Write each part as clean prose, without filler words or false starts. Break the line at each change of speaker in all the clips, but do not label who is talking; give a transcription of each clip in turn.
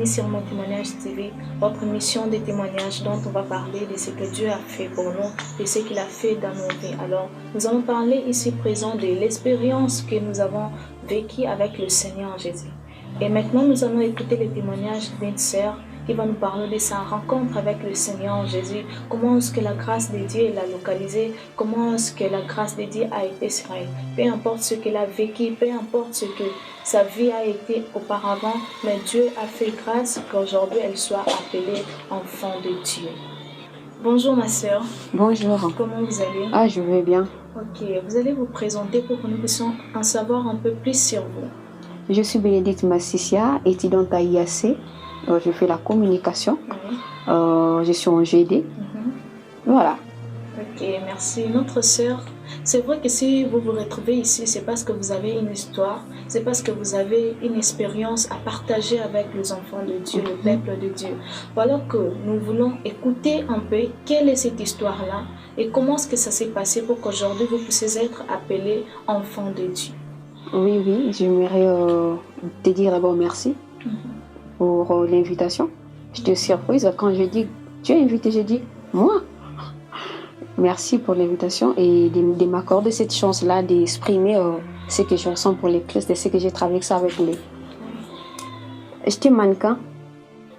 sur Mon Témoignage TV, votre mission de témoignage dont on va parler de ce que Dieu a fait pour nous, de ce qu'il a fait dans nos vies. Alors, nous allons parler ici présent de l'expérience que nous avons vécue avec le Seigneur Jésus. Et maintenant, nous allons écouter le témoignage d'une sœur qui va nous parler de sa rencontre avec le Seigneur Jésus, comment est-ce que la grâce de Dieu l'a localisé, comment est-ce que la grâce de Dieu a été sur elle. Peu importe ce qu'elle a vécu, peu importe ce que sa vie a été auparavant, mais Dieu a fait grâce qu'aujourd'hui elle soit appelée enfant de Dieu. Bonjour ma sœur.
Bonjour.
Comment vous allez?
Ah, je vais bien.
Ok, vous allez vous présenter pour que nous puissions en savoir un peu plus sur vous.
Je suis Bénédicte Massicia, étudiante à IAC. Je fais la communication.
Oui.
Je suis en GD. Voilà.
Ok, merci. Notre sœur, c'est vrai que si vous vous retrouvez ici, c'est parce que vous avez une histoire, c'est parce que vous avez une expérience à partager avec les enfants de Dieu, le peuple de Dieu. Voilà que nous voulons écouter un peu quelle est cette histoire-là et comment est-ce que ça s'est passé pour qu'aujourd'hui vous puissiez être appelé enfant de Dieu.
Oui, j'aimerais te dire d'abord merci pour l'invitation. J'étais surprise quand je dis tu es invité, j'ai dit moi. Merci pour l'invitation et de m'accorder cette chance-là d'exprimer ce que je ressens pour les Christ et ce que j'ai traversé avec lui. J'étais mannequin.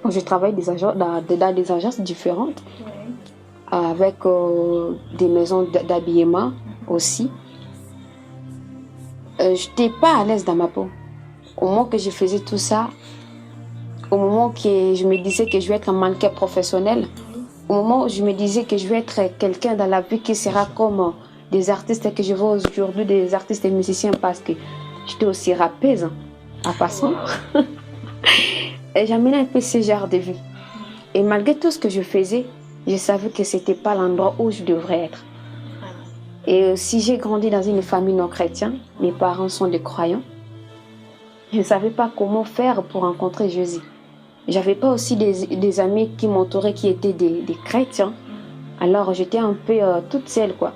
Je travaille dans des agences différentes avec des maisons d'habillement aussi. Je n'étais pas à l'aise dans ma peau. Au moment que je faisais tout ça, au moment que je me disais que je vais être un mannequin professionnel, au moment où je me disais que je vais être quelqu'un dans la vie qui sera comme des artistes que je vois aujourd'hui, des artistes et musiciens, parce que j'étais aussi rappeuse en passant. Et j'amenais un peu ce genre de vie. Et malgré tout ce que je faisais, je savais que ce n'était pas l'endroit où je devrais être. Et si j'ai grandi dans une famille non chrétienne, mes parents sont des croyants, je ne savais pas comment faire pour rencontrer Jésus. J'avais pas aussi des amis qui m'entouraient qui étaient des chrétiens. Alors j'étais un peu toute seule quoi.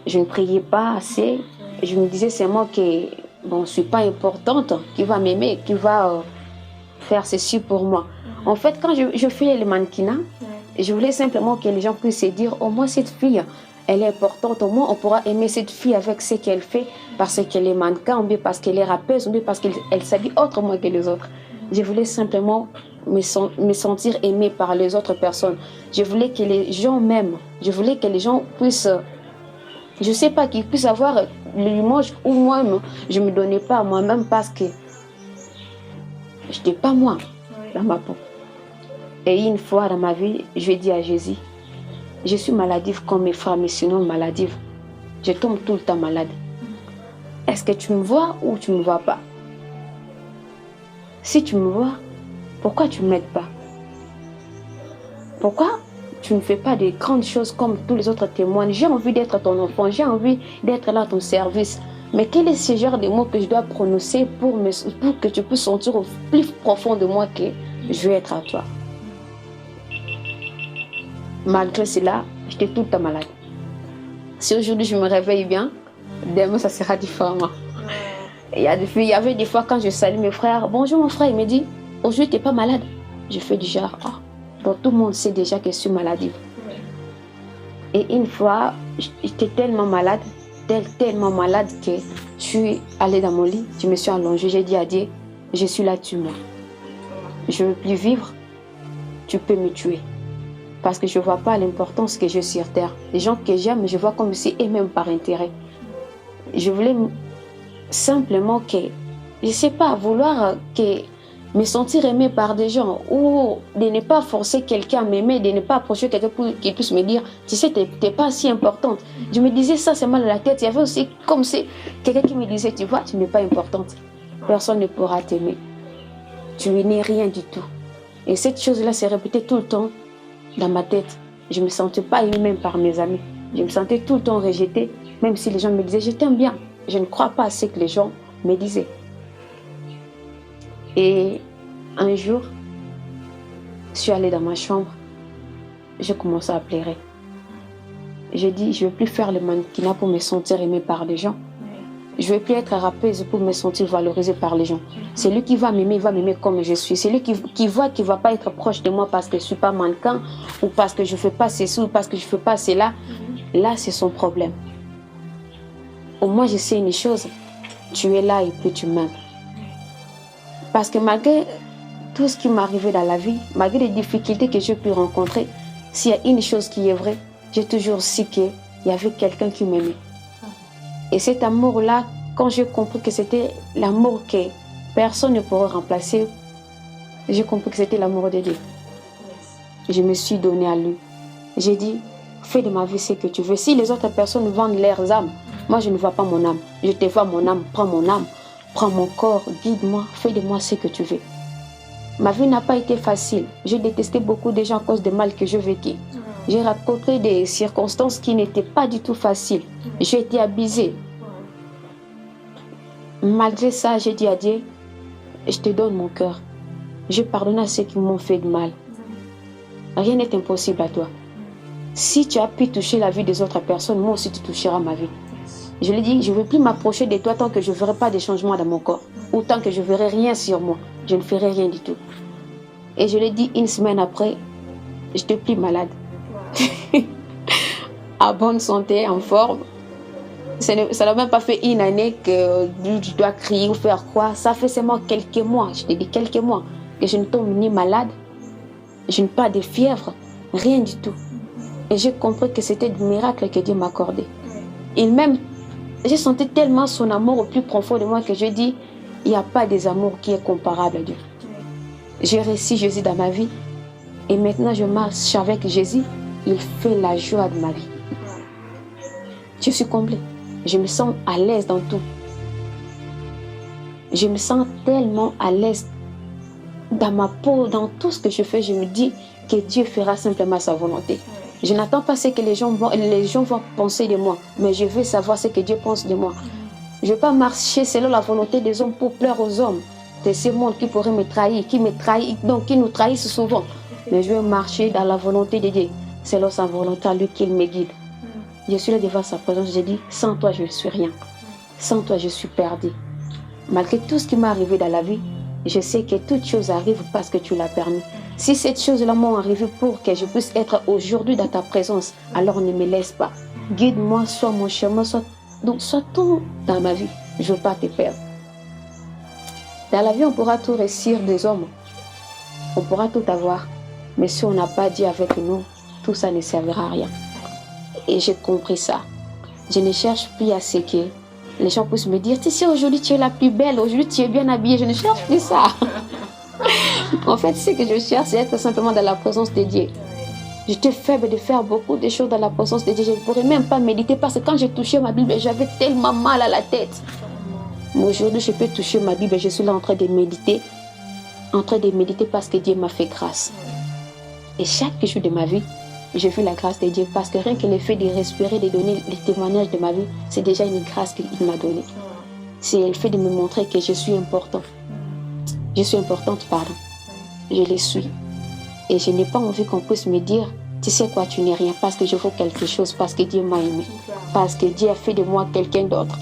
Je ne priais pas assez. Je me disais c'est moi qui ne suis pas importante, qui va m'aimer, qui va faire ceci pour moi. En fait quand je fais le mannequinat, je voulais simplement que les gens puissent se dire au moins cette fille, elle est importante, au moins on pourra aimer cette fille avec ce qu'elle fait parce qu'elle est mannequin, ou bien parce qu'elle est rappeuse, ou bien parce qu'elle s'habille autrement que les autres. Je voulais simplement me sentir aimée par les autres personnes. Je voulais que les gens m'aiment. Je voulais que les gens puissent, je ne sais pas, qu'ils puissent avoir l'image où moi-même, je ne me donnais pas à moi-même parce que je n'étais pas moi dans ma peau. Et une fois dans ma vie, je dis à Jésus, je suis maladive comme mes frères, mais sinon maladive. Je tombe tout le temps malade. Est-ce que tu me vois ou tu ne me vois pas? Si tu me vois, pourquoi tu ne m'aides pas? Pourquoi tu ne fais pas des grandes choses comme tous les autres témoins? J'ai envie d'être ton enfant, j'ai envie d'être là à ton service. Mais quel est ce genre de mots que je dois prononcer pour que tu puisses sentir au plus profond de moi que je vais être à toi? Malgré cela, j'étais tout le temps malade. Si aujourd'hui je me réveille bien, demain ça sera différemment. Il y avait des fois quand je salue mes frères, bonjour mon frère, il me dit, aujourd'hui tu n'es pas malade. Je fais du genre, donc tout le monde sait déjà que je suis maladive. Et une fois, j'étais tellement malade que je suis allée dans mon lit, je me suis allongée, j'ai dit à Dieu, je suis là, tue-moi. Je ne veux plus vivre, tu peux me tuer. Parce que je ne vois pas l'importance que j'ai sur terre. Les gens que j'aime, je vois comme si eux-mêmes par intérêt. Je voulais simplement que, je ne sais pas, vouloir me sentir aimée par des gens ou de ne pas forcer quelqu'un à m'aimer, de ne pas approcher quelqu'un pour qu'il puisse me dire, tu sais, tu n'es pas si importante. Je me disais ça, c'est mal à la tête. Il y avait aussi comme si quelqu'un qui me disait, tu vois, tu n'es pas importante. Personne ne pourra t'aimer. Tu n'es rien du tout. Et cette chose-là s'est répétée tout le temps dans ma tête. Je ne me sentais pas aimée même par mes amis. Je me sentais tout le temps rejetée, même si les gens me disaient, je t'aime bien. Je ne crois pas à ce que les gens me disaient. Et un jour, je suis allée dans ma chambre. J'ai commencé à pleurer. J'ai dit, je ne veux plus faire le mannequinat pour me sentir aimée par les gens. Je ne vais plus être rappeuse pour me sentir valorisée par les gens. C'est lui qui va m'aimer, il va m'aimer comme je suis. C'est lui qui voit qu'il ne va pas être proche de moi parce que je ne suis pas mannequin ou parce que je ne fais pas ceci ou parce que je ne fais pas cela. Là, c'est son problème. Au moins, je sais une chose. Tu es là et puis tu m'aimes. Parce que malgré tout ce qui m'est arrivé dans la vie, malgré les difficultés que j'ai pu rencontrer, s'il y a une chose qui est vraie, j'ai toujours su qu'il y avait quelqu'un qui m'aimait. Et cet amour-là, quand j'ai compris que c'était l'amour que personne ne pourrait remplacer, j'ai compris que c'était l'amour de Dieu. Je me suis donnée à lui. J'ai dit, fais de ma vie ce que tu veux. Si les autres personnes vendent leurs âmes, moi je ne vois pas mon âme. Je te vois mon âme, prends mon corps, guide-moi, fais de moi ce que tu veux. Ma vie n'a pas été facile. J'ai détesté beaucoup de gens à cause des mal que j'ai vécu. J'ai rencontré des circonstances qui n'étaient pas du tout faciles. J'ai été abusée. Malgré ça, j'ai dit à Dieu, je te donne mon cœur. Je pardonne à ceux qui m'ont fait de mal. Rien n'est impossible à toi. Si tu as pu toucher la vie des autres personnes, moi aussi tu toucheras ma vie. Je lui ai dit, je ne veux plus m'approcher de toi tant que je ne verrai pas de changement dans mon corps. Ou tant que je ne verrai rien sur moi. Je ne ferai rien du tout. Et je lui ai dit une semaine après, je n'étais plus malade. À bonne santé, en forme. Ça n'a même pas fait une année que je dois crier ou faire quoi. Ça fait seulement quelques mois, je te dis quelques mois, que je ne tombe ni malade, je n'ai pas de fièvre, rien du tout. Et j'ai compris que c'était du miracle que Dieu m'accordait. J'ai senti tellement son amour au plus profond de moi que je dis, il n'y a pas des amours qui est comparable à Dieu. J'ai reçu Jésus dans ma vie et maintenant je marche avec Jésus. Il fait la joie de ma vie. Je suis comblée. Je me sens à l'aise dans tout. Je me sens tellement à l'aise dans ma peau, dans tout ce que je fais. Je me dis que Dieu fera simplement sa volonté. Je n'attends pas ce que les gens vont penser de moi, mais je veux savoir ce que Dieu pense de moi. Je ne veux pas marcher selon la volonté des hommes pour plaire aux hommes. C'est ce monde qui pourrait me trahir, qui nous trahissent souvent. Mais je veux marcher dans la volonté de Dieu. Selon sa volonté à lui qu'il me guide. Je suis là devant sa présence, j'ai dit, sans toi je ne suis rien. Sans toi je suis perdue. Malgré tout ce qui m'est arrivé dans la vie, je sais que toutes choses arrivent parce que tu l'as permis. Si cette chose-là m'ont arrivé pour que je puisse être aujourd'hui dans ta présence, alors ne me laisse pas. Guide-moi, sois mon chemin, sois tout dans ma vie. Je ne veux pas te perdre. Dans la vie, on pourra tout réussir des hommes. On pourra tout avoir. Mais si on n'a pas Dieu avec nous, tout ça ne servira à rien. Et j'ai compris ça. Je ne cherche plus à ce que les gens puissent me dire, tu sais, aujourd'hui tu es la plus belle, aujourd'hui tu es bien habillée. Je ne cherche plus ça. En fait, ce que je cherche, c'est être simplement dans la présence de Dieu. J'étais faible de faire beaucoup de choses dans la présence de Dieu. Je ne pourrais même pas méditer parce que quand j'ai touché ma Bible, j'avais tellement mal à la tête. Mais aujourd'hui, je peux toucher ma Bible et je suis là en train de méditer. En train de méditer parce que Dieu m'a fait grâce. Et chaque jour de ma vie, je vis la grâce de Dieu parce que rien que le fait de respirer, de donner les témoignages de ma vie, c'est déjà une grâce qu'il m'a donnée. C'est le fait de me montrer que je suis importante. Je suis importante, pardon. Je le suis. Et je n'ai pas envie qu'on puisse me dire, tu sais quoi, tu n'es rien parce que je vaux quelque chose, parce que Dieu m'a aimé, parce que Dieu a fait de moi quelqu'un d'autre.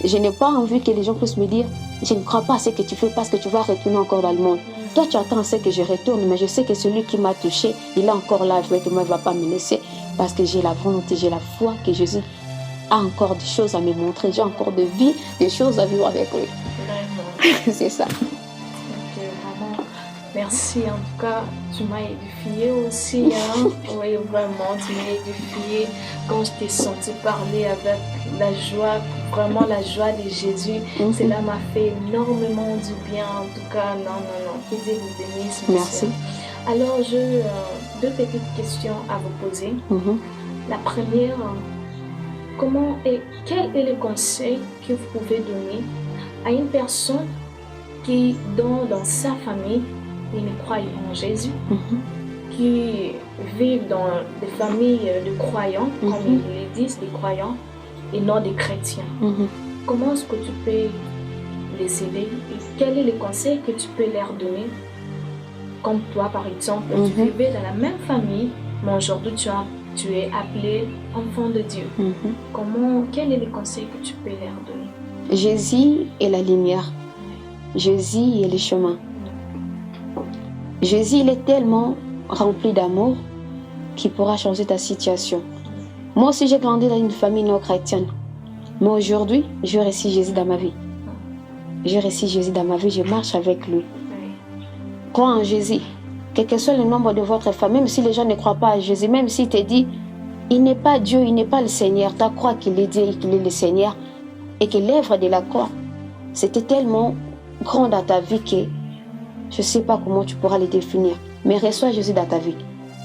Je n'ai pas envie que les gens puissent me dire, je ne crois pas à ce que tu fais parce que tu vas retourner encore dans le monde. Toi, tu attends à ce que je retourne, mais je sais que celui qui m'a touché, il est encore là avec moi, il ne va pas me laisser parce que j'ai la volonté, j'ai la foi que Jésus a encore des choses à me montrer, j'ai encore de vie, des choses à vivre avec lui. C'est ça.
Vraiment, merci. En tout cas, tu m'as édifié aussi. Hein? Oui, vraiment, tu m'as édifié quand je t'ai senti parler avec la joie, vraiment la joie de Jésus. Cela m'a fait énormément du bien. En tout cas, non. Que Dieu vous bénisse.
Merci.
Alors, j'ai deux petites questions à vous poser. La première, quel est le conseil que vous pouvez donner à une personne qui, dans sa famille, il ne croit en Jésus, qui vivent dans des familles de croyants, comme ils le disent, des croyants, et non des chrétiens. Comment est-ce que tu peux les aider? Et quel est le conseil que tu peux leur donner? Comme toi, par exemple, tu vivais dans la même famille, mais aujourd'hui tu es appelé enfant de Dieu. Quel est le conseil que tu peux leur donner?
Jésus est la lumière. Jésus est le chemin. Jésus, il est tellement rempli d'amour qu'il pourra changer ta situation. Moi aussi, j'ai grandi dans une famille non chrétienne. Mais aujourd'hui, je reçois Jésus dans ma vie. Je reçois Jésus dans ma vie, je marche avec lui. Crois en Jésus. Quel que soit le nombre de votre famille, même si les gens ne croient pas à Jésus, même s'il te dit, il n'est pas Dieu, il n'est pas le Seigneur, tu crois qu'il est Dieu et qu'il est le Seigneur, et que l'œuvre de la croix, c'était tellement grand dans ta vie que je ne sais pas comment tu pourras le définir. Mais reçois Jésus dans ta vie.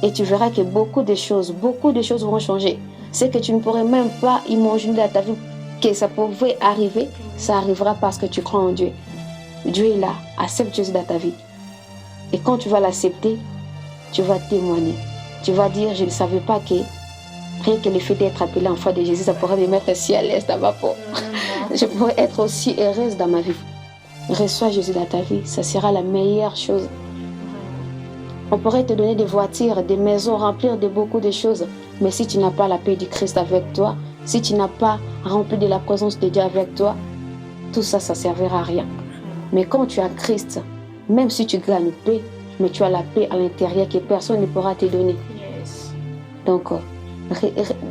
Et tu verras que beaucoup de choses vont changer. C'est que tu ne pourrais même pas imaginer dans ta vie que ça pouvait arriver, ça arrivera parce que tu crois en Dieu. Dieu est là, accepte Jésus dans ta vie. Et quand tu vas l'accepter, tu vas témoigner. Tu vas dire, je ne savais pas que rien que le fait d'être appelé enfant de Jésus, ça pourrait me mettre si à l'aise dans ma peau. Je pourrais être aussi heureuse dans ma vie. Reçois Jésus dans ta vie, ça sera la meilleure chose. On pourrait te donner des voitures, des maisons, remplir de beaucoup de choses. Mais si tu n'as pas la paix du Christ avec toi, si tu n'as pas rempli de la présence de Dieu avec toi, tout ça, ça ne servira à rien. Mais quand tu as Christ, même si tu gagnes paix, mais tu as la paix à l'intérieur que personne ne pourra te donner. Donc,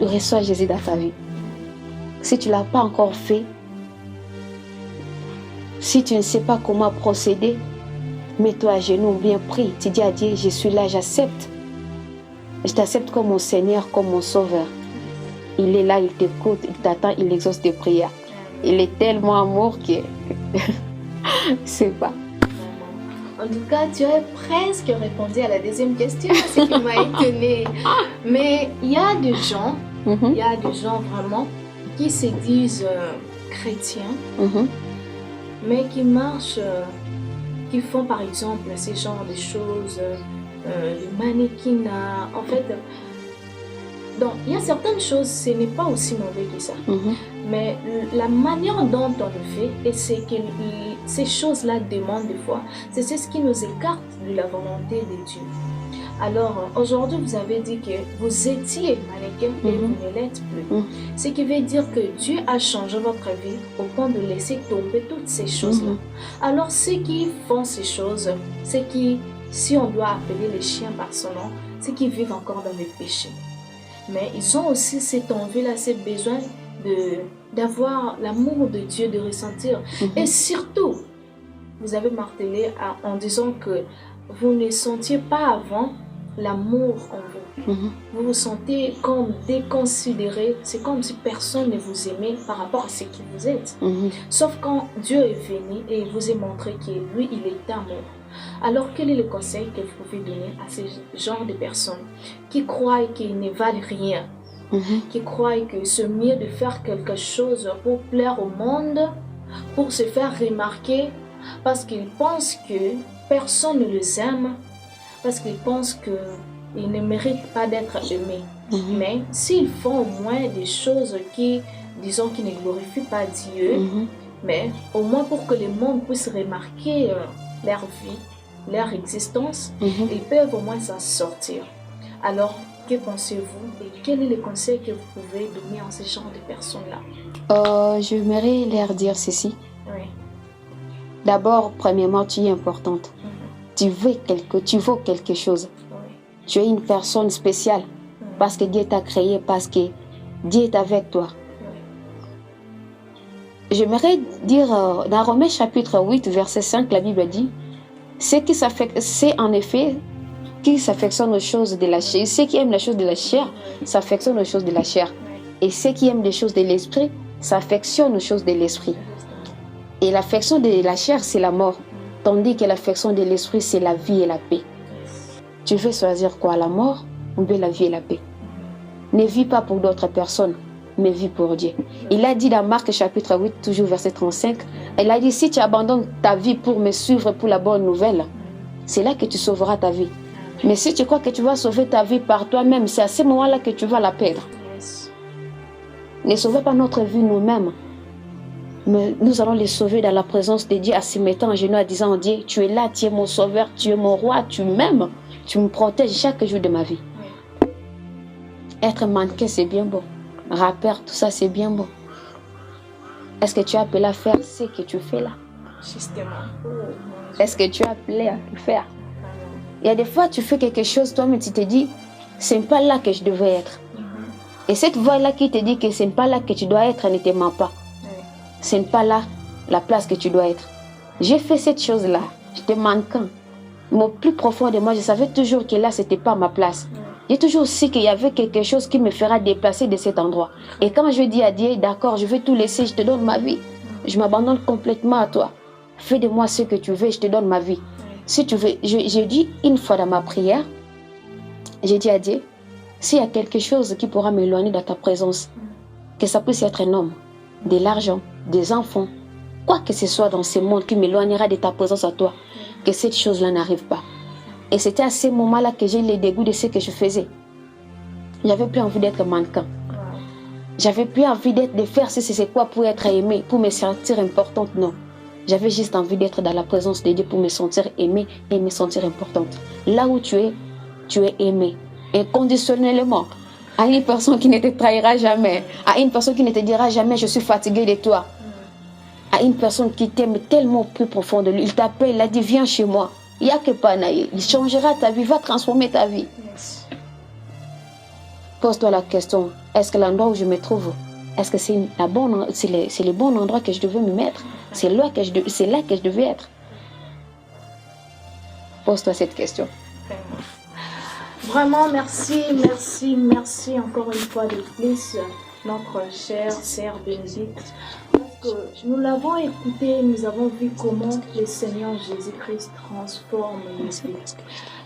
reçois Jésus dans ta vie. Si tu ne l'as pas encore fait, si tu ne sais pas comment procéder, mets-toi à genoux, bien prie. Tu dis à Dieu, je suis là, j'accepte. Je t'accepte comme mon Seigneur, comme mon Sauveur. Il est là, il t'écoute, il t'attend, il exauce tes prières. Il est tellement amour que... c'est pas.
En tout cas, tu as presque répondu à la deuxième question, ce qui m'a étonnée. Mais il y a des gens, vraiment qui se disent chrétiens, mais qui marchent, qui font par exemple ces genres de choses, le mannequinat. En fait, donc, il y a certaines choses, ce n'est pas aussi mauvais que ça. Mais la manière dont on le fait, et c'est que ces choses-là demandent des fois, c'est ce qui nous écarte de la volonté de Dieu. Alors, aujourd'hui, vous avez dit que vous étiez mannequin et vous ne l'êtes plus. Ce qui veut dire que Dieu a changé votre vie au point de laisser tomber toutes ces choses-là. Alors, ceux qui font ces choses, c'est qui, si on doit appeler les chiens par son nom, c'est qui vivent encore dans le péché. Mais ils ont aussi cette envie-là, ce besoin d'avoir l'amour de Dieu, de ressentir. Et surtout, vous avez martelé en disant que vous ne sentiez pas avant l'amour en vous. Vous vous sentez comme déconsidéré. C'est comme si personne ne vous aimait par rapport à ce qui vous êtes. Sauf quand Dieu est venu et vous a montré que lui, il est amour. Alors, quel est le conseil que vous pouvez donner à ce genre de personnes qui croient qu'ils ne valent rien, qui croient que c'est mieux de faire quelque chose pour plaire au monde, pour se faire remarquer, parce qu'ils pensent que personne ne les aime, parce qu'ils pensent qu'ils ne méritent pas d'être aimés. Mais s'ils font au moins des choses qui, disons, qui ne glorifient pas Dieu, mais au moins pour que le monde puisse remarquer leur vie, leur existence, ils peuvent au moins s'en sortir. Alors, que pensez-vous et quel est le conseil que vous pouvez donner à ce genre de personnes-là?
J'aimerais leur dire ceci. D'abord, premièrement, tu es importante. Tu vaux quelque chose. Tu es une personne spéciale parce que Dieu t'a créé, parce que Dieu est avec toi. J'aimerais dire dans Romains chapitre 8, verset 5, la Bible dit, c'est en effet qui s'affectionnent aux choses de la chair. Ceux qui aiment les choses de la chair s'affectionnent aux choses de la chair. Et ceux qui aiment les choses de l'esprit s'affectionnent aux choses de l'esprit. Et l'affection de la chair, c'est la mort. Tandis que l'affection de l'esprit, c'est la vie et la paix. Tu veux choisir quoi, la mort ou bien la vie et la paix? Ne vis pas pour d'autres personnes, mais vis pour Dieu. Il a dit dans Marc chapitre 8, toujours verset 35, il a dit, si tu abandonnes ta vie pour me suivre pour la bonne nouvelle, c'est là que tu sauveras ta vie. Mais si tu crois que tu vas sauver ta vie par toi-même, c'est à ce moment-là que tu vas la perdre. Ne sauvez pas notre vie nous-mêmes. Mais nous allons les sauver dans la présence de Dieu, en se mettant en genoux, en disant, Dieu, tu es là, tu es mon sauveur, tu es mon roi, tu m'aimes, tu me protèges chaque jour de ma vie. Être mannequin, c'est bien bon. Rappeur, tout ça, c'est bien bon. Est-ce que tu es appelé à faire ce que tu fais là?
Justement. Oh, mon Dieu.
Est-ce que tu es appelé à le faire? Il y a des fois, tu fais quelque chose, toi-même, tu te dis, c'est pas là que je devais être. Et cette voix-là qui te dit que ce n'est pas là que tu dois être, ne te ment pas. Ce n'est pas là la place que tu dois être. J'ai fait cette chose-là, j'étais manquant. Mais au plus profond de moi, je savais toujours que là, ce n'était pas ma place. J'ai toujours su qu'il y avait quelque chose qui me fera déplacer de cet endroit. Et quand je dis à Dieu, d'accord, je vais tout laisser, je te donne ma vie. Je m'abandonne complètement à toi. Fais de moi ce que tu veux, je te donne ma vie. Si tu veux, j'ai dit une fois dans ma prière, j'ai dit à Dieu, s'il y a quelque chose qui pourra m'éloigner de ta présence, que ça puisse être un homme, de l'argent, des enfants, quoi que ce soit dans ce monde qui m'éloignera de ta présence à toi, que cette chose-là n'arrive pas. Et c'était à ce moment-là que j'ai eu le dégoût de ce que je faisais. J'avais plus envie d'être mannequin. J'avais plus envie de faire c'est quoi pour être aimée, pour me sentir importante, non. J'avais juste envie d'être dans la présence de Dieu pour me sentir aimée et me sentir importante. Là où tu es aimée. Inconditionnellement, à une personne qui ne te trahira jamais, à une personne qui ne te dira jamais je suis fatiguée de toi, à une personne qui t'aime tellement plus profond de lui, il t'appelle, il a dit viens chez moi, il n'y a que Panaï, il changera ta vie, va transformer ta vie. Pose-toi la question, est-ce que l'endroit où je me trouve, est-ce que c'est le bon endroit que je devais me mettre, c'est là que je devais être? Pose-toi cette question.
Vraiment, merci encore une fois de plus, notre chère sœur Bénédicte. Parce que nous l'avons écouté, nous avons vu comment le Seigneur Jésus-Christ transforme les vies.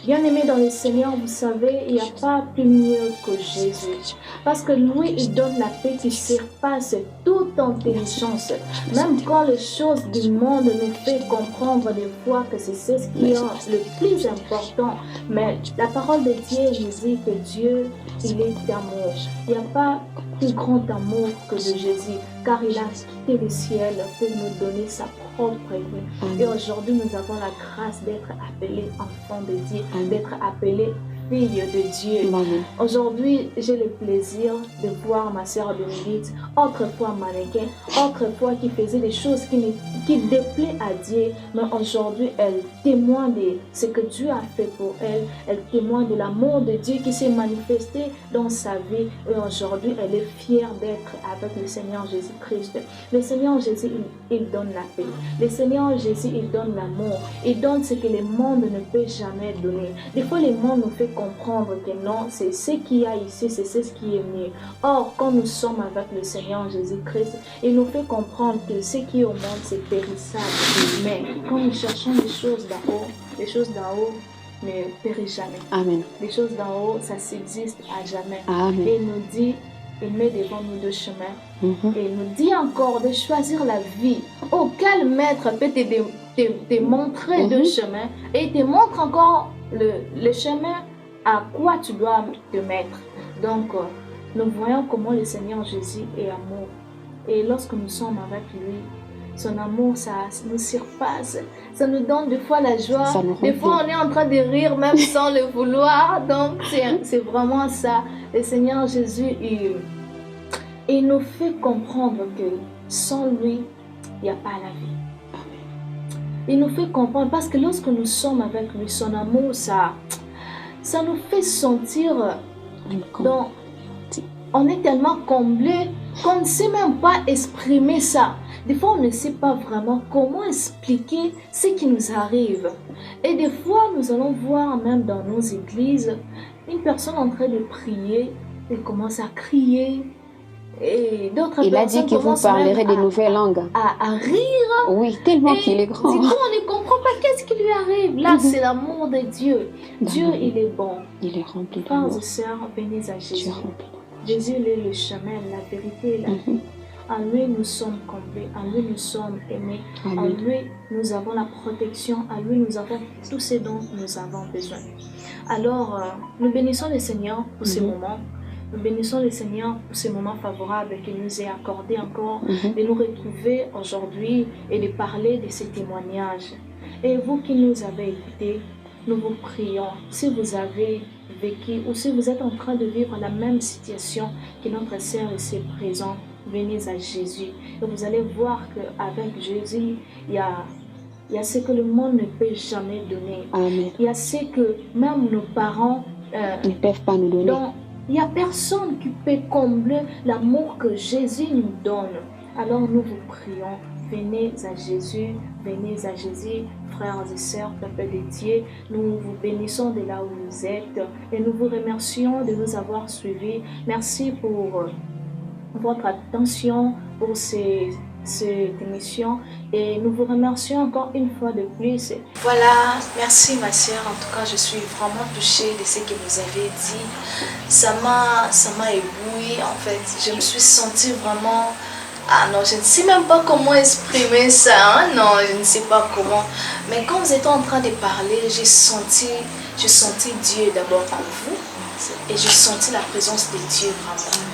Bien-aimés dans le Seigneur, vous savez, il n'y a pas plus mieux que Jésus. Parce que lui, il donne la paix qui surpasse toute intelligence. Même quand les choses du monde nous fait comprendre des fois que c'est ce qui est le plus important. Mais la parole de Dieu nous dit que Dieu, il est amour. Il n'y a pas plus grand amour que de Jésus, car il a quitté le ciel pour nous donner sa propre vie. Et aujourd'hui, nous avons la grâce d'être appelés enfants de Dieu, d'être appelés filles de Dieu. Aujourd'hui, j'ai le plaisir de voir ma sœur Bénédicte, autrefois mannequin, autrefois qui faisait des choses qui déplaient à Dieu, mais aujourd'hui, elle témoigne de ce que Dieu a fait pour elle, elle témoigne de l'amour de Dieu qui s'est manifesté dans sa vie, et aujourd'hui, elle est fière d'être avec le Seigneur Jésus-Christ. Le Seigneur Jésus, il donne la paix. Le Seigneur Jésus, il donne l'amour. Il donne ce que le monde ne peut jamais donner. Des fois, le monde nous fait comprendre que non, c'est ce qu'il y a ici, c'est ce qui est mieux. Or, quand nous sommes avec le Seigneur Jésus-Christ, il nous fait comprendre que ce qui est au monde, c'est périssable. Mais quand nous cherchons les choses d'en haut ne périssent jamais.
Amen.
Les choses d'en haut, ça subsiste à jamais.
Amen.
Et il nous dit, il met devant nous deux chemins. Et il nous dit encore de choisir la vie. Auquel maître peut te montrer deux chemins et il te montre encore le chemin à quoi tu dois te mettre. Donc, nous voyons comment le Seigneur Jésus est amour. Et lorsque nous sommes avec lui, son amour, ça nous surpasse. Ça nous donne des fois la joie. Des fois, on est en train de rire même sans le vouloir. Donc, c'est vraiment ça. Le Seigneur Jésus, il nous fait comprendre que sans lui, il n'y a pas la vie. Il nous fait comprendre parce que lorsque nous sommes avec lui, son amour, ça nous fait sentir on est tellement comblé qu'on ne sait même pas exprimer ça. Des fois, on ne sait pas vraiment comment expliquer ce qui nous arrive. Et des fois, nous allons voir même dans nos églises, une personne en train de prier, elle commence à crier. Et d'autres
il a dit que vous parlerez de nouvelles langues.
À rire.
Oui, tellement qu'il est grand.
Du coup, on ne comprend pas qu'est-ce qui lui arrive. Là, c'est l'amour de Dieu. Dieu, il est bon.
Il est rempli d'amour.
Frères et sœurs, venez à Jésus. Jésus, il est le chemin, la vérité et la vie. En lui, nous sommes comblés. En lui, nous sommes aimés. En lui, nous avons la protection. En lui, nous avons tout ce dont nous avons besoin. Alors, nous bénissons le Seigneur pour ces moments. Nous bénissons le Seigneur pour ces moments favorables qu'il nous ait accordé encore de nous retrouver aujourd'hui et de parler de ces témoignages. Et vous qui nous avez écoutés, nous vous prions, si vous avez vécu ou si vous êtes en train de vivre la même situation que notre sœur ici présente, venez à Jésus. Et vous allez voir qu'avec Jésus, il y a ce que le monde ne peut jamais donner.
Amen.
Il y a ce que même nos parents
Ils ne peuvent pas nous donner.
donc, il n'y a personne qui peut combler l'amour que Jésus nous donne. Alors nous vous prions, venez à Jésus, frères et sœurs, peuple de Dieu. Nous vous bénissons de là où vous êtes et nous vous remercions de nous avoir suivis. Merci pour votre attention, pour cette émission et nous vous remercions encore une fois de plus. Voilà, merci ma sœur, en tout cas je suis vraiment touchée de ce que vous avez dit. Ça m'a ébloui en fait, je me suis sentie vraiment... Ah non, je ne sais même pas comment exprimer ça, hein? Non, je ne sais pas comment. Mais quand vous étiez en train de parler, j'ai senti Dieu d'abord en vous et j'ai senti la présence de Dieu vraiment.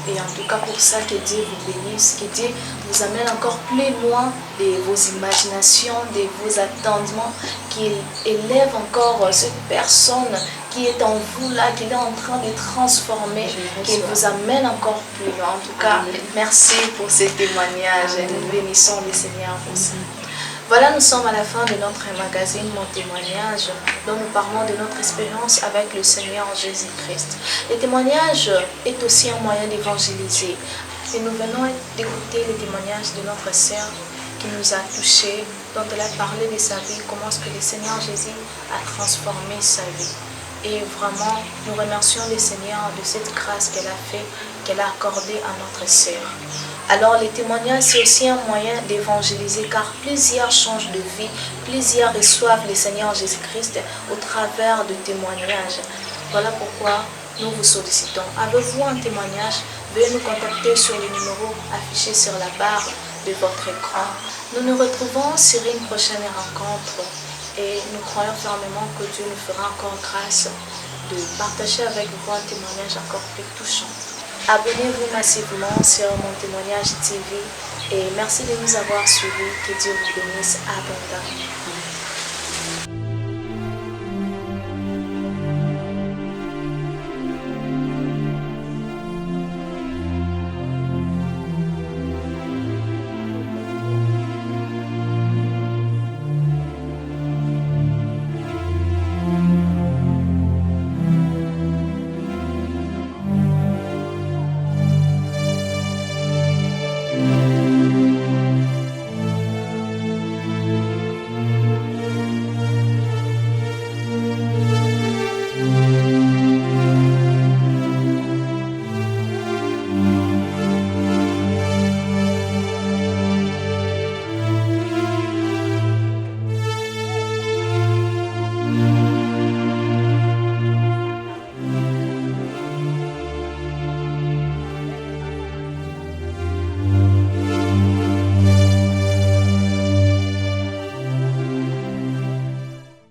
Et en tout cas pour ça que Dieu vous bénisse, que Dieu vous amène encore plus loin de vos imaginations, de vos attendements, qu'il élève encore cette personne qui est en vous là, qu'il est en train de transformer, qu'il vous amène encore plus loin. En tout cas, merci pour ce témoignage et nous bénissons le Seigneur pour ça. Voilà, nous sommes à la fin de notre magazine Mon témoignage, dont nous parlons de notre expérience avec le Seigneur Jésus-Christ. Le témoignage est aussi un moyen d'évangéliser. Et nous venons d'écouter le témoignage de notre sœur qui nous a touchés, dont elle a parlé de sa vie, comment est-ce que le Seigneur Jésus a transformé sa vie. Et vraiment, nous remercions le Seigneur de cette grâce qu'elle a fait, qu'elle a accordée à notre sœur. Alors, les témoignages, c'est aussi un moyen d'évangéliser, car plusieurs changent de vie, plusieurs reçoivent le Seigneur Jésus-Christ au travers de témoignages. Voilà pourquoi nous vous sollicitons. Avez-vous un témoignage? Veuillez nous contacter sur le numéro affiché sur la barre de votre écran. Nous nous retrouvons sur une prochaine rencontre et nous croyons fermement que Dieu nous fera encore grâce de partager avec vous un témoignage encore plus touchant. Abonnez-vous massivement sur Mon témoignage TV et merci de nous avoir suivis. Que Dieu vous bénisse abondamment.